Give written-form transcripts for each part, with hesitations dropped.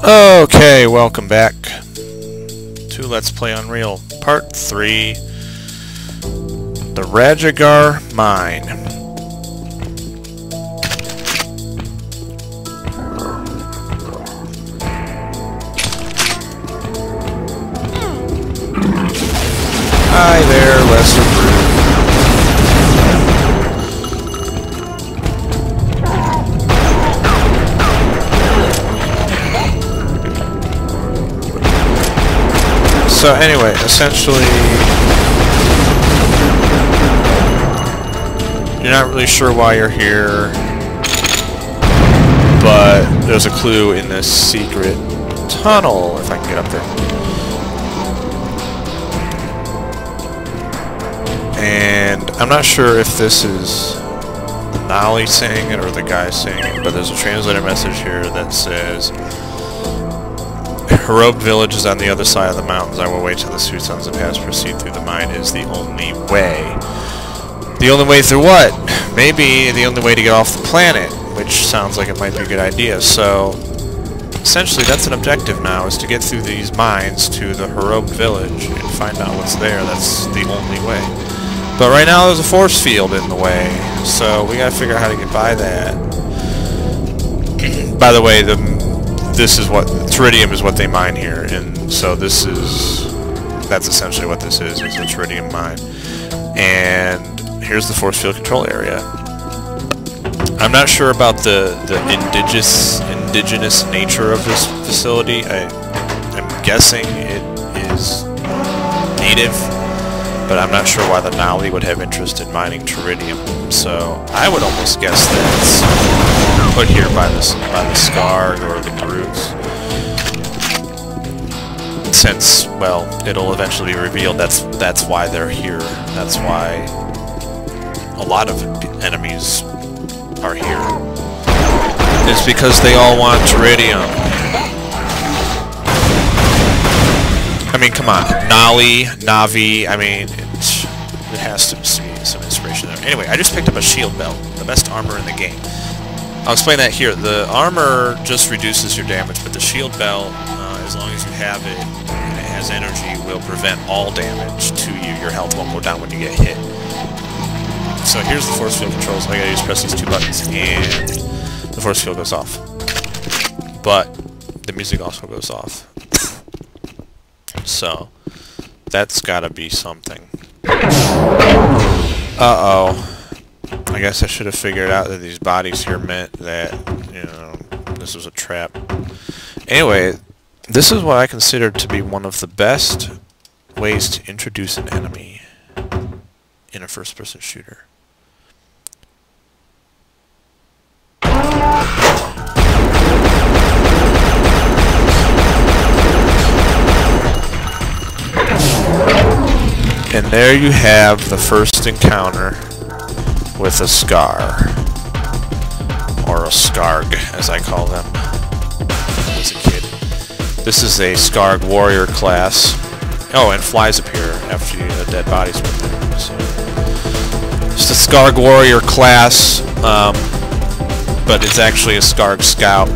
Okay, welcome back to Let's Play Unreal Part 3, the Rrajigar Mine. Hi there, Lesser Brood. So anyway, essentially, you're not really sure why you're here, but there's a clue in this secret tunnel, if I can get up there. And I'm not sure if this is Nolly saying it or the guy saying it, but there's a translator message here that says, Herobe village is on the other side of the mountains. I will wait till the sweet sons of pass proceed through the mine is the only way. The only way through what? Maybe the only way to get off the planet, which sounds like it might be a good idea. So, essentially that's an objective now, is to get through these mines to the Herobe village and find out what's there. That's the only way. But right now there's a force field in the way, so we gotta figure out how to get by that. By the way, this is what Tarydium is what they mine here, and so that's essentially what this is a Tarydium mine. And here's the force field control area. I'm not sure about the indigenous nature of this facility. I'm guessing it is native, but I'm not sure why the Nolly would have interest in mining Tarydium. So I would almost guess that it's put here by the Skaarj or the brutes. Since, well, it'll eventually be revealed that's why they're here. That's why a lot of enemies are here. It's because they all want Tarydium. I mean, come on. Nolly, Navi, I mean, it has to be some inspiration there. Anyway, I just picked up a shield belt, the best armor in the game. I'll explain that here. The armor just reduces your damage, but the shield belt, as long as you have it and it has energy, will prevent all damage to you. Your health won't go down when you get hit. So here's the force field controls. All I gotta do is press these two buttons and the force field goes off. But the music also goes off. So that's gotta be something. Uh-oh. I guess I should have figured out that these bodies here meant that, you know, this was a trap. Anyway, this is what I consider to be one of the best ways to introduce an enemy in a first-person shooter. And there you have the first encounter with a Skaarj, or a Skaarj, as I call them as a kid. This is a Skaarj warrior class. Oh, and flies appear after the dead bodies with them. So, it's a Skaarj warrior class, but it's actually a Skaarj scout.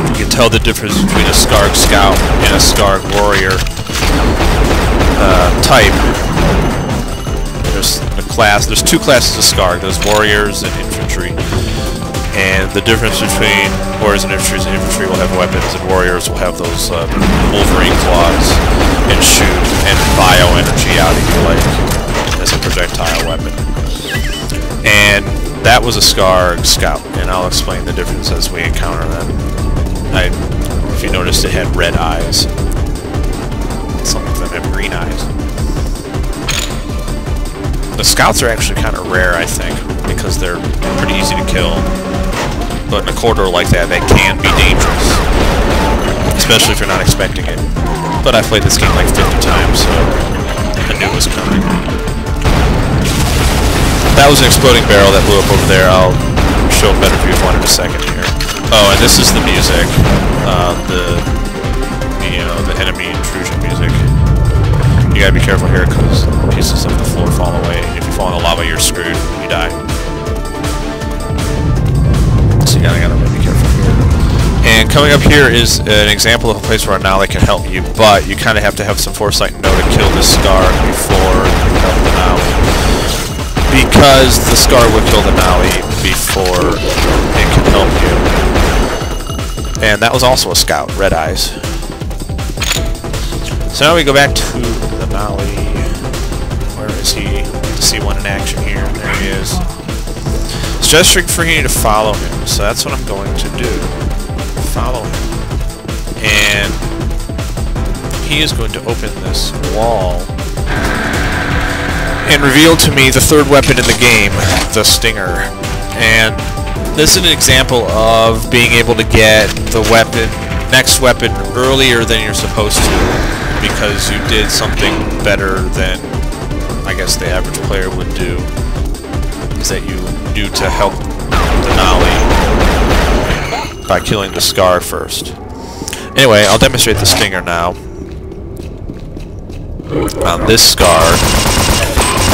You can tell the difference between a Skaarj scout and a Skaarj warrior type. There's two classes of Skaarj. There's warriors and infantry. And the difference between warriors and infantry is infantry will have weapons and warriors will have those wolverine claws and shoot and bio-energy out if you like as a projectile weapon. And that was a Skaarj scout, and I'll explain the difference as we encounter them. If you noticed, it had red eyes. Some of them have green eyes. The scouts are actually kind of rare, I think, because they're pretty easy to kill. But in a corridor like that, they can be dangerous. Especially if you're not expecting it. But I've played this game like 50 times, so I knew it was coming. That was an exploding barrel that blew up over there. I'll show a better view of one in a second here. Oh, and this is the music. The enemy intrusion music. You gotta be careful here because pieces of the floor fall away. If you fall in the lava, you're screwed. You die. So you gotta really be careful here. And And coming up here is an example of a place where a Nolly can help you, but you kind of have to have some foresight and know to kill the Skaarj before you help the Nolly. Because the Skaarj would kill the Nolly before it can help you. And that was also a scout, Red Eyes. So now we go back to the Nolly. Where is he? To see one in action here. There he is. It's gesturing for you to follow him, so that's what I'm going to do. Follow him. And he is going to open this wall and reveal to me the third weapon in the game, the Stinger. And this is an example of being able to get the next weapon earlier than you're supposed to, because you did something better than I guess the average player would do, is that you knew to help the Nolly by killing the Skaarj first. Anyway, I'll demonstrate the Stinger now. On this Skaarj,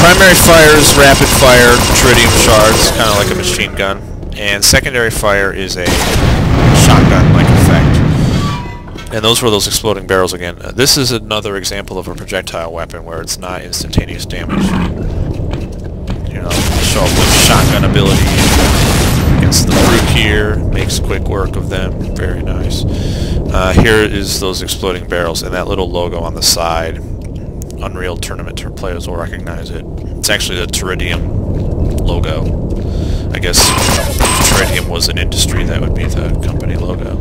primary fire is rapid fire Tarydium shards, kind of like a machine gun, and secondary fire is a shotgun-like effect. And those were those exploding barrels again. This is another example of a projectile weapon where it's not instantaneous damage. You know, show up with shotgun ability against the brute here, makes quick work of them. Very nice. Here is those exploding barrels, and that little logo on the side. Unreal Tournament players will recognize it. It's actually the Tarydium logo. I guess if Tarydium was an industry, that would be the company logo.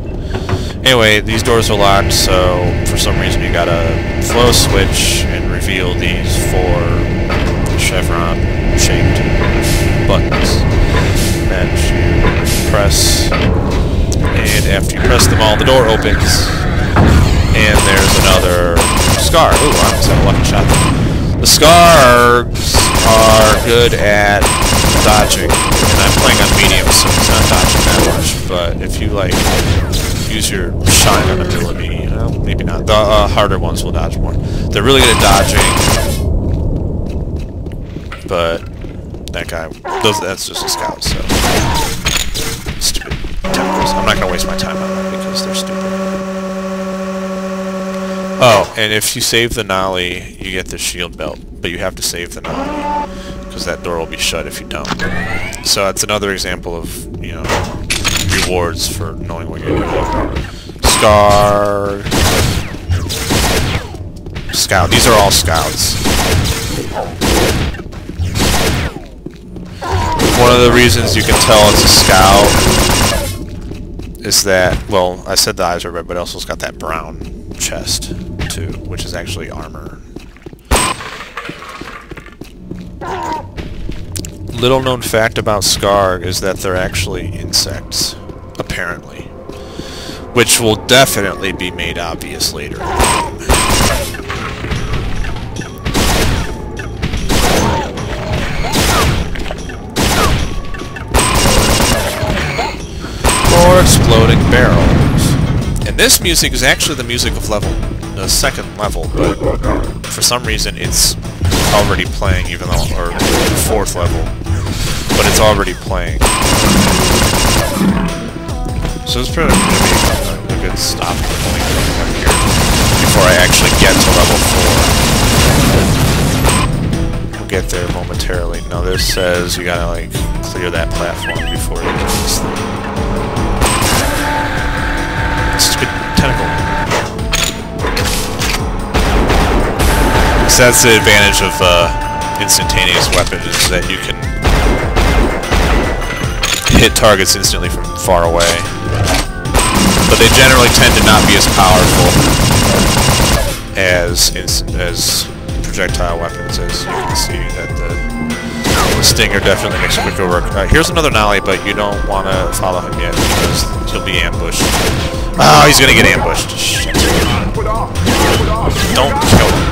Anyway, these doors are locked, so for some reason you gotta flow a switch and reveal these 4 chevron-shaped buttons that you press, and after you press them all, the door opens, and there's another Skaarj. Ooh, I almost had a lucky shot there. The Skaarjs are good at dodging, and I'm playing on medium, so it's not dodging that much, but if you, like, use your shotgun ability, well, maybe not. The harder ones will dodge more. They're really good at dodging, but that guy, that's just a scout, so stupid tentacles. I'm not going to waste my time on them because they're stupid. Oh, and if you save the Nolly, you get the shield belt, but you have to save the Nolly because that door will be shut if you don't. So that's another example of, you know, rewards for knowing what you're doing. Skaarj, Scout. These are all scouts. One of the reasons you can tell it's a scout is that, well, I said the eyes are red, but it also got that brown chest too, which is actually armor. Little known fact about Skaarj is that they're actually insects, apparently, which will definitely be made obvious later in the game. More exploding barrels. And this music is actually the music of the second level, but for some reason it's already playing, even though, or the 4th level, but it's already playing. So it's probably going to be a good stop point up here before I actually get to level 4. We'll get there momentarily. Now this says you gotta, like, clear that platform before you get this thing. Stupid tentacle. So that's the advantage of instantaneous weapons, is that you can hit targets instantly from far away. But they generally tend to not be as powerful as projectile weapons, as you can see that the Stinger definitely makes quicker work. Here's another Nolly, but you don't want to follow him yet because he'll be ambushed. Oh, he's gonna get ambushed. Shit. Don't kill him.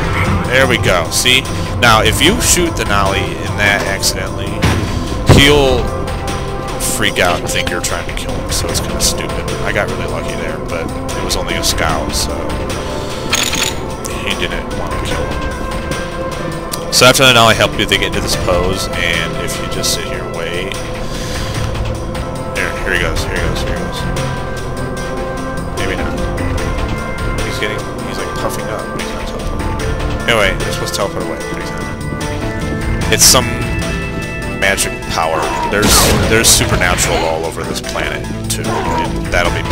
There we go. See? Now, if you shoot the Nolly in that accidentally, he'll freak out and think you're trying to kill him, so it's kind of stupid. I got really lucky there, but it was only a scout, so he didn't want to kill him. So after the Nolly help you, they get into this pose, and if you just sit here and wait... Here he goes, here he goes, here he goes. he's like puffing up, but he's not teleporting. Anyway, he's supposed to teleport away, but he's not. It's some magic power. There's supernatural all over this planet too, and that'll be big.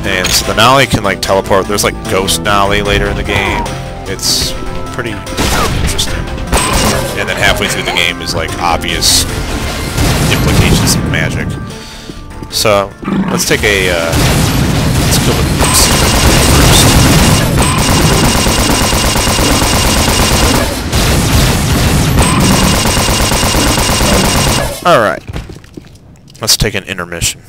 And so the Nolly can like teleport. There's like Ghost Nolly later in the game. It's pretty interesting. And then halfway through the game is like obvious implications of magic. So let's take a let's kill the first. All right. Let's take an intermission.